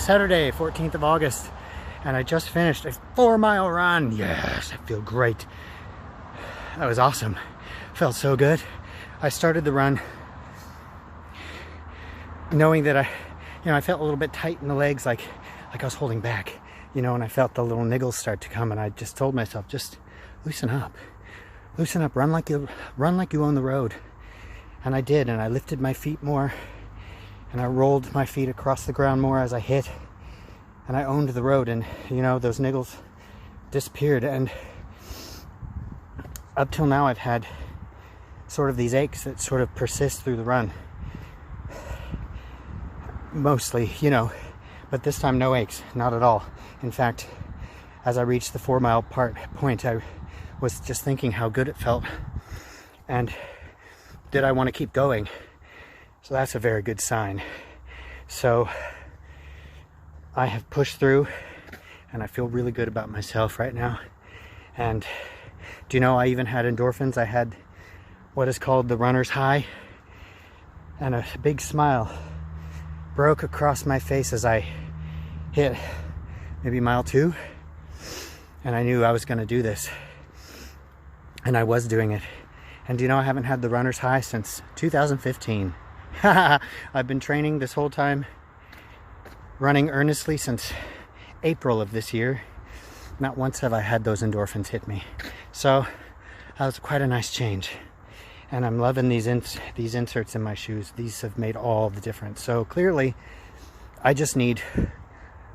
Saturday, 14th of August, and I just finished a 4-mile run. Yes, I feel great. That was awesome. Felt so good. I started the run knowing that I felt a little bit tight in the legs, like I was holding back, and I felt the little niggles start to come, and I just told myself, just loosen up, run like you own the road. And I did, and I lifted my feet more, and I rolled my feet across the ground more as I hit, and I owned the road, and those niggles disappeared. And up till now I've had sort of these aches that sort of persist through the run, mostly, but this time no aches, not at all. In fact, as I reached the 4-mile point, I was just thinking how good it felt, and did I want to keep going? So that's a very good sign. So I have pushed through, and I feel really good about myself right now. And do you know, I even had endorphins. I had what is called the runner's high, and a big smile broke across my face as I hit maybe mile 2, and I knew I was going to do this, and I was doing it. And do you know, I haven't had the runner's high since 2015. I've been training this whole time, running earnestly since April of this year. Not once have I had those endorphins hit me. So that was quite a nice change. And I'm loving these inserts in my shoes. These have made all the difference. So clearly, I just need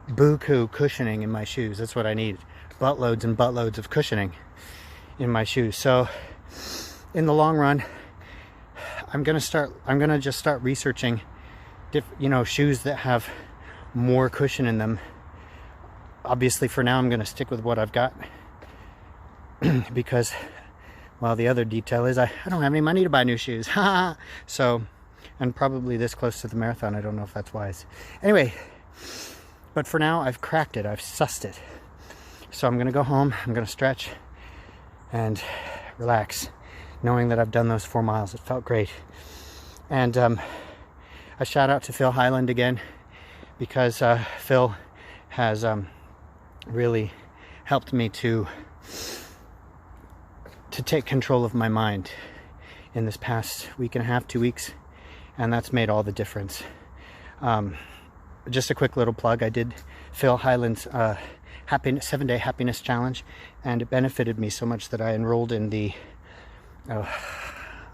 buku cushioning in my shoes. That's what I need. Buttloads and buttloads of cushioning in my shoes. So in the long run, I'm gonna just start researching shoes that have more cushion in them. Obviously for now I'm gonna stick with what I've got because, well, the other detail is I don't have any money to buy new shoes. So, and probably this close to the marathon, I don't know if that's wise. Anyway, but for now I've cracked it, I've sussed it. So I'm gonna go home, I'm gonna stretch and relax, knowing that I've done those 4 miles. It felt great. And a shout out to Phil Highland again, because Phil has really helped me to take control of my mind in this past week and a half, 2 weeks, and that's made all the difference. Just a quick little plug, I did Phil Highland's 7-day happiness challenge, and it benefited me so much that I enrolled in the I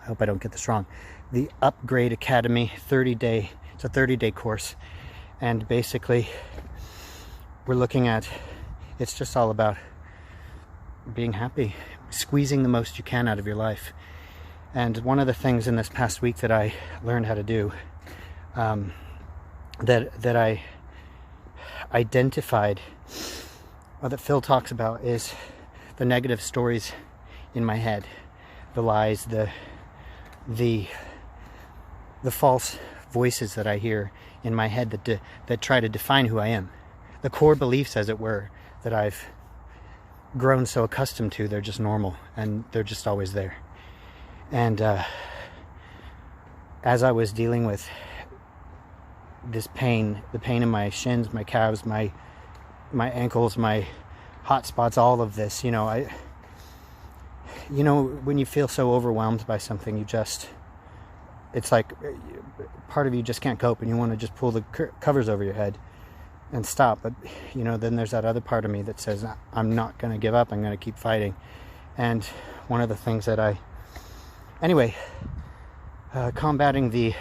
hope I don't get this wrong, the Upgrade Academy 30-day. It's a 30-day course, and basically we're looking at, it's just all about being happy, squeezing the most you can out of your life. And one of the things in this past week that I learned how to do, that I identified, or that Phil talks about, is the negative stories in my head, the lies, the false voices that I hear in my head that try to define who I am, the core beliefs, as it were, that I've grown so accustomed to. They're just normal, and they're just always there. And as I was dealing with this pain, the pain in my shins, my calves, my ankles, my hot spots, all of this, when you feel so overwhelmed by something, it's like part of you just can't cope, and you want to just pull the covers over your head and stop. But then there's that other part of me that says, I'm not going to give up, I'm going to keep fighting. And one of the things that combating the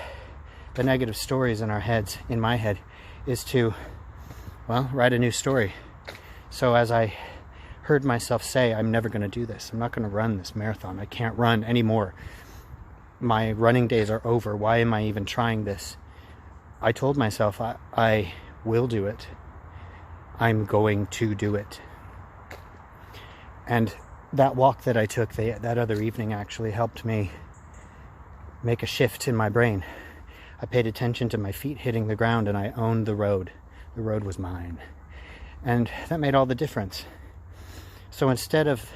negative stories in our heads, in my head, is to, write a new story. So as I heard myself say, I'm never going to do this, I'm not going to run this marathon, I can't run anymore, my running days are over, why am I even trying this? I told myself, I will do it, I'm going to do it. And that walk that I took that other evening actually helped me make a shift in my brain. I paid attention to my feet hitting the ground, and I owned the road. The road was mine. And that made all the difference. So instead of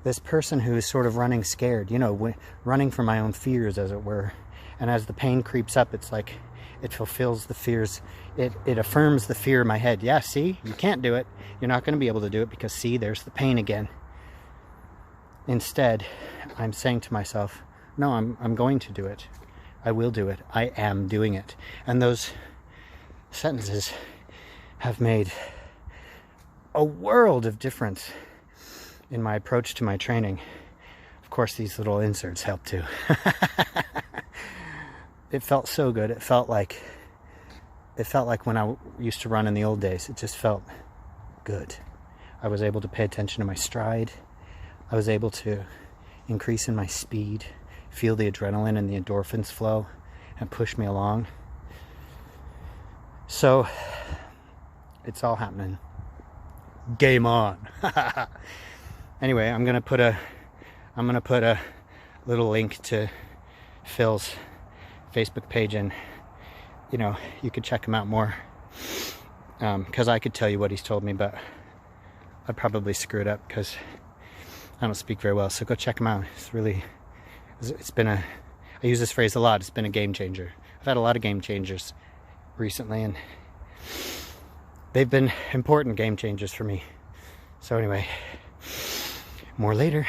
this person who is sort of running scared, running from my own fears, as it were, and as the pain creeps up, it's like It fulfills the fears. It affirms the fear in my head. Yeah, see, you can't do it. You're not going to be able to do it because, see, there's the pain again. Instead, I'm saying to myself, no, I'm going to do it. I will do it. I am doing it. And those sentences have made a world of difference in my approach to my training. Of course, these little inserts help too. It felt so good. It felt like when I used to run in the old days. It just felt good. I was able to pay attention to my stride. I was able to increase in my speed, feel the adrenaline and the endorphins flow and push me along. So it's all happening. Game on. Anyway, I'm gonna put a little link to Phil's Facebook page, and you could check him out more, because I could tell you what he's told me, but I'd probably screw it up because I don't speak very well. So go check him out. I use this phrase a lot. It's been a game changer. I've had a lot of game changers recently, and they've been important game changers for me. So anyway, more later.